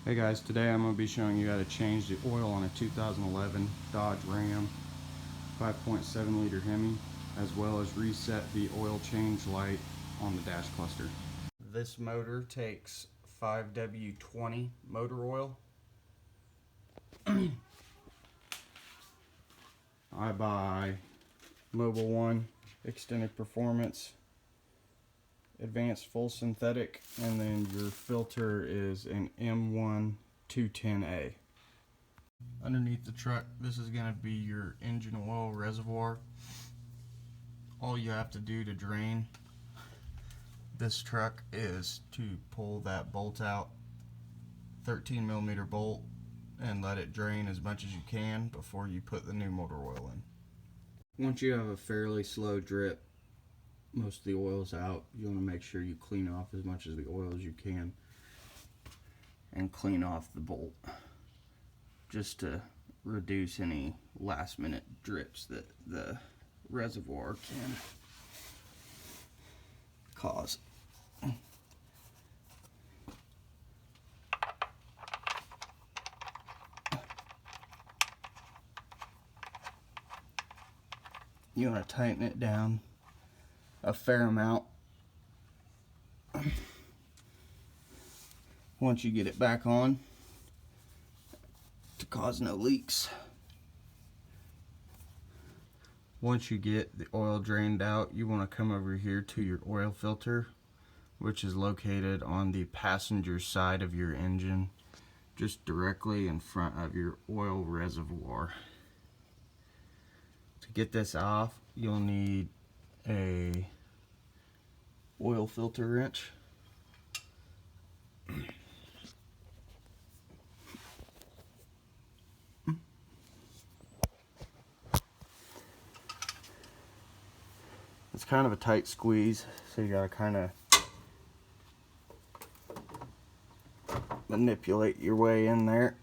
Hey guys, today I'm going to be showing you how to change the oil on a 2011 Dodge Ram 5.7 liter Hemi, as well as reset the oil change light on the dash cluster. This motor takes 5W20 motor oil. I buy Mobil 1 Extended Performance Advanced Full Synthetic, and then your filter is an M1 210A. Underneath the truck, this is going to be your engine oil reservoir. All you have to do to drain this truck is to pull that bolt out, 13mm bolt, and let it drain as much as you can before you put the new motor oil in. Once you have a fairly slow drip, most of the oil's out, you want to make sure you clean off as much of the oil as you can and clean off the bolt, just to reduce any last minute drips that the reservoir can cause. You want to tighten it down a fair amount. Once you get it back on, to cause no leaks. Once you get the oil drained out, you want to come over here to your oil filter, which is located on the passenger side of your engine, just directly in front of your oil reservoir. To get this off, you'll need a oil filter wrench. It's kind of a tight squeeze, so you gotta kind of manipulate your way in there.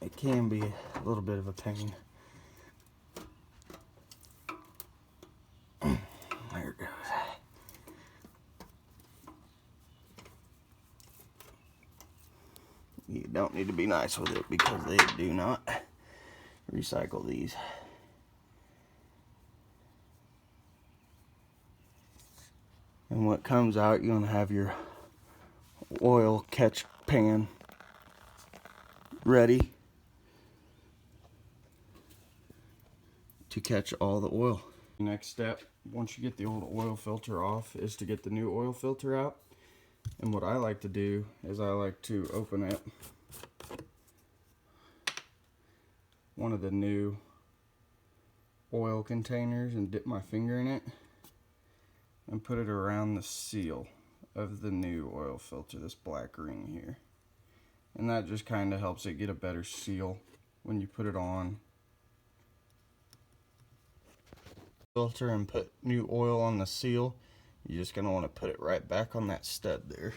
It can be a little bit of a pain. There it goes. You don't need to be nice with it because they do not recycle these. And what comes out, you're going to have your oil catch pan ready to catch all the oil. Next step, once you get the old oil filter off, is to get the new oil filter out. And what I like to do is I like to open it, one of the new oil containers, and dip my finger in it and put it around the seal of the new oil filter, this black ring here. And that just kind of helps it get a better seal when you put it on. Filter and put new oil on the seal. You're just going to want to put it right back on that stud there.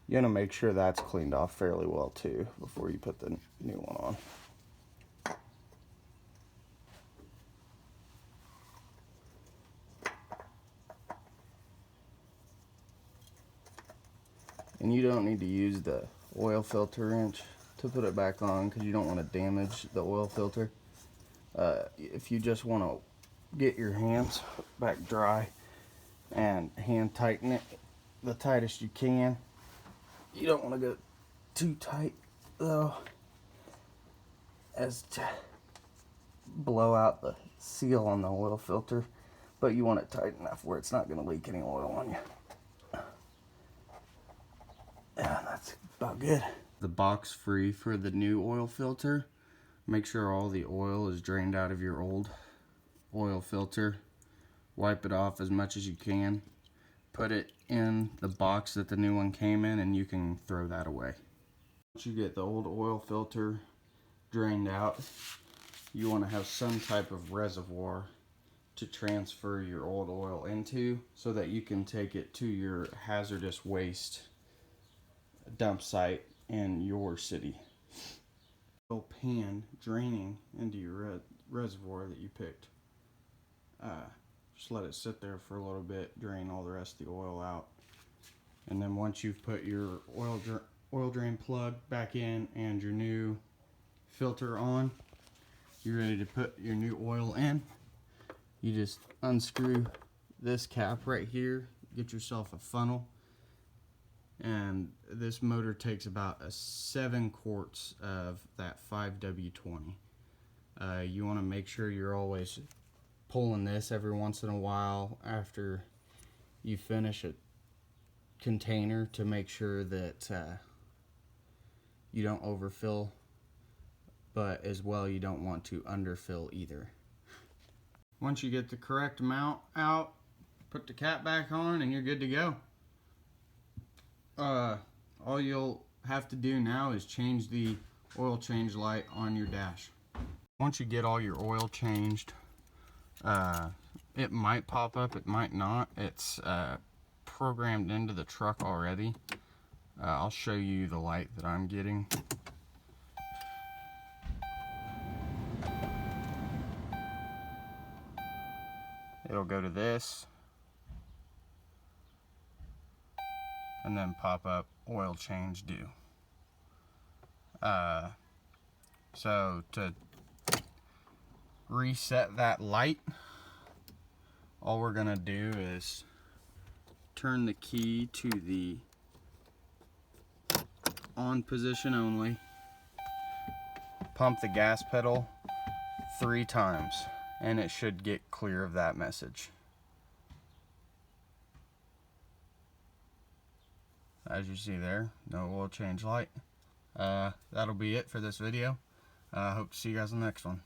You're going to make sure that's cleaned off fairly well too before you put the new one on. And you don't need to use the oil filter wrench to put it back on because you don't want to damage the oil filter. If you just want to get your hands back dry and hand tighten it the tightest you can. You don't want to go too tight though, as to blow out the seal on the oil filter, but you want it tight enough where it's not going to leak any oil on you. Yeah, that's about good. The box free for the new oil filter. Make sure all the oil is drained out of your old oil filter. Wipe it off as much as you can. Put it in the box that the new one came in, and you can throw that away. Once you get the old oil filter drained out, you want to have some type of reservoir to transfer your old oil into so that you can take it to your hazardous waste dump site in your city. Pan draining into your reservoir that you picked. Just let it sit there for a little bit, drain all the rest of the oil out, and then once you've put your oil drain plug back in and your new filter on, you're ready to put your new oil in. You just unscrew this cap right here, get yourself a funnel, and this motor takes about 7 quarts of that 5W20. You want to make sure you're always pulling this every once in a while after you finish a container to make sure that you don't overfill, but as well you don't want to underfill either. Once you get the correct amount out, put the cap back on and you're good to go. All you'll have to do now is change the oil change light on your dash. Once you get all your oil changed, it might pop up, it might not. It's programmed into the truck already. I'll show you the light that I'm getting. It'll go to this and then pop up oil change due. So to reset that light, all we're gonna do is turn the key to the on position only, pump the gas pedal 3 times, and it should get clear of that message. As you see there, no oil change light. That'll be it for this video. Hope to see you guys in the next one.